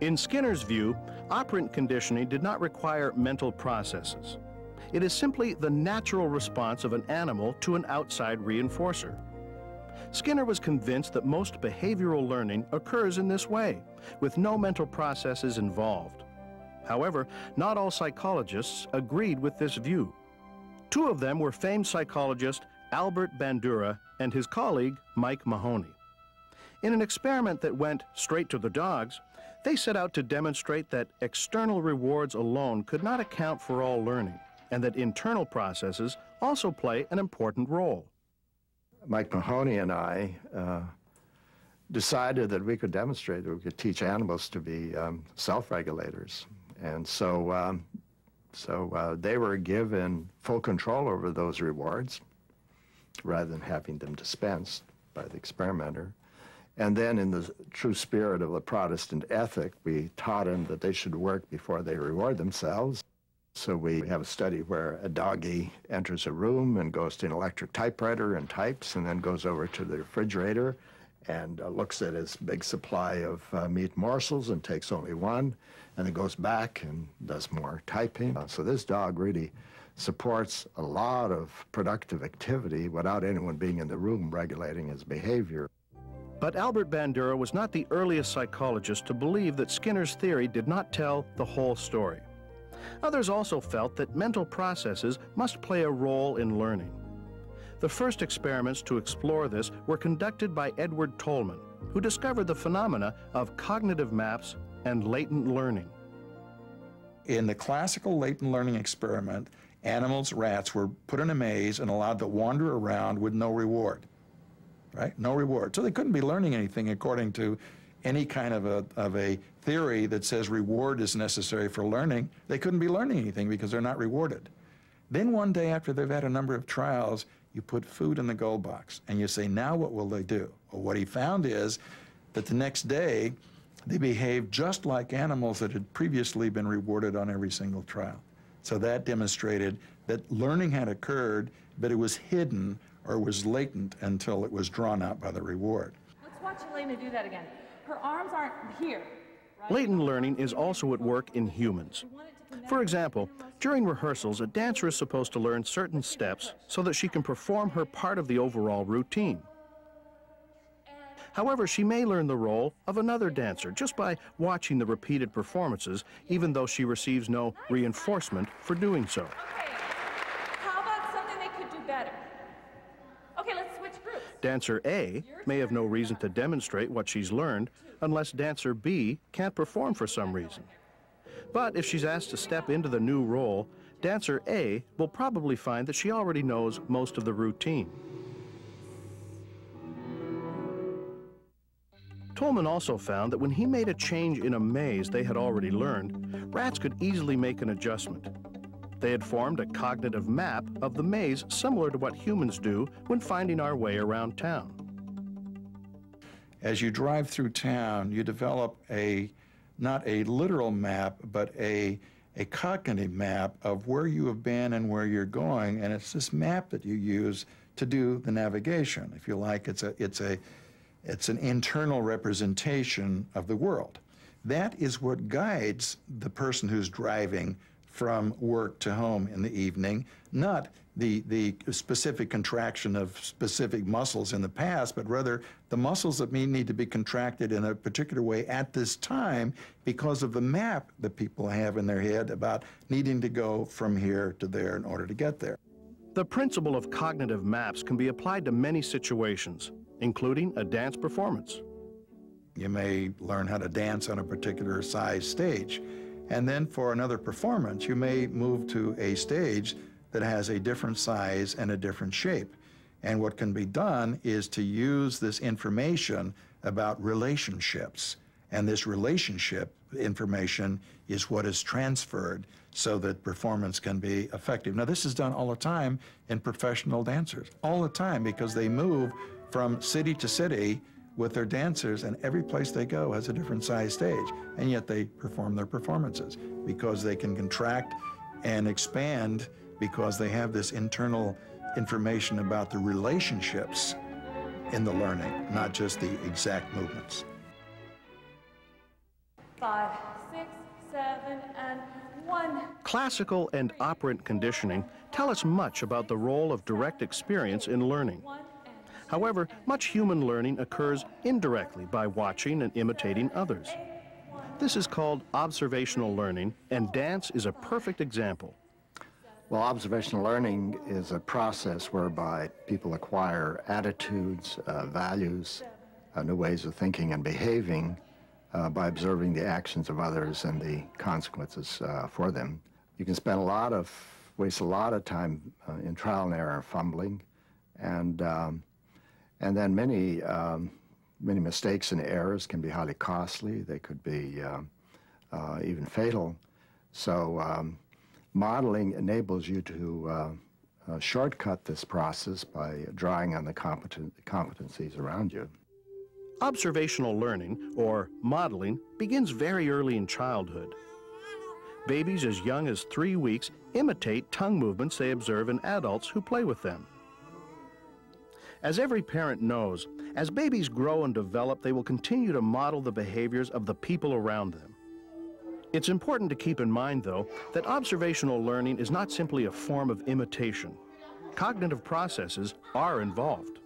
In Skinner's view, operant conditioning did not require mental processes. It is simply the natural response of an animal to an outside reinforcer. Skinner was convinced that most behavioral learning occurs in this way, with no mental processes involved. However, not all psychologists agreed with this view. Two of them were famed psychologist Albert Bandura and his colleague Mike Mahoney. In an experiment that went straight to the dogs, they set out to demonstrate that external rewards alone could not account for all learning, and that internal processes also play an important role. Mike Mahoney and I decided that we could demonstrate that we could teach animals to be self-regulators. And so, they were given full control over those rewards rather than having them dispensed by the experimenter. And then in the true spirit of the Protestant ethic, we taught them that they should work before they reward themselves. So we have a study where a doggy enters a room and goes to an electric typewriter and types, and then goes over to the refrigerator and looks at his big supply of meat morsels and takes only one, and then goes back and does more typing. So this dog really supports a lot of productive activity without anyone being in the room regulating his behavior. But Albert Bandura was not the earliest psychologist to believe that Skinner's theory did not tell the whole story. Others also felt that mental processes must play a role in learning. The first experiments to explore this were conducted by Edward Tolman, who discovered the phenomena of cognitive maps and latent learning. In the classical latent learning experiment, animals, rats, were put in a maze and allowed to wander around with no reward. Right? No reward. So they couldn't be learning anything according to any kind of a theory that says reward is necessary for learning. They couldn't be learning anything because they're not rewarded. Then one day after they've had a number of trials, you put food in the gold box and you say, now what will they do? Well, what he found is that the next day they behaved just like animals that had previously been rewarded on every single trial. So that demonstrated that learning had occurred, but it was hidden or was latent until it was drawn out by the reward. Let's watch Elena do that again. Her arms aren't here. Right? Latent learning is also at work in humans. For example, during rehearsals, a dancer is supposed to learn certain steps so that she can perform her part of the overall routine. However, she may learn the role of another dancer just by watching the repeated performances, even though she receives no reinforcement for doing so. Okay. How about something they could do better? Okay, let's switch groups. Dancer A may have no reason to demonstrate what she's learned unless dancer B can't perform for some reason. But if she's asked to step into the new role, dancer A will probably find that she already knows most of the routine. Tolman also found that when he made a change in a maze they had already learned, rats could easily make an adjustment. They had formed a cognitive map of the maze similar to what humans do when finding our way around town. As you drive through town, you develop not a literal map, but a cognitive map of where you have been and where you're going, and it's this map that you use to do the navigation. If you like, it's an internal representation of the world. That is what guides the person who's driving from work to home in the evening, not the specific contraction of specific muscles in the past, but rather the muscles that need to be contracted in a particular way at this time because of the map that people have in their head about needing to go from here to there in order to get there. The principle of cognitive maps can be applied to many situations, including a dance performance. You may learn how to dance on a particular size stage, and then for another performance, you may move to a stage that has a different size and a different shape. And what can be done is to use this information about relationships, and this relationship information is what is transferred so that performance can be effective. Now, this is done all the time in professional dancers, all the time, because they move from city to city with their dancers, and every place they go has a different size stage, and yet they perform their performances because they can contract and expand because they have this internal information about the relationships in the learning, not just the exact movements. 5, 6, 7, and 1. Classical and operant conditioning tell us much about the role of direct experience in learning. However, much human learning occurs indirectly by watching and imitating others. This is called observational learning, and dance is a perfect example. Well, observational learning is a process whereby people acquire attitudes, values, new ways of thinking and behaving by observing the actions of others and the consequences for them. You can waste a lot of time in trial and error, fumbling, and then many mistakes and errors can be highly costly. They could be even fatal. So modeling enables you to shortcut this process by drawing on the competencies around you. Observational learning, or modeling, begins very early in childhood. Babies as young as 3 weeks imitate tongue movements they observe in adults who play with them. As every parent knows, as babies grow and develop, they will continue to model the behaviors of the people around them. It's important to keep in mind, though, that observational learning is not simply a form of imitation. Cognitive processes are involved.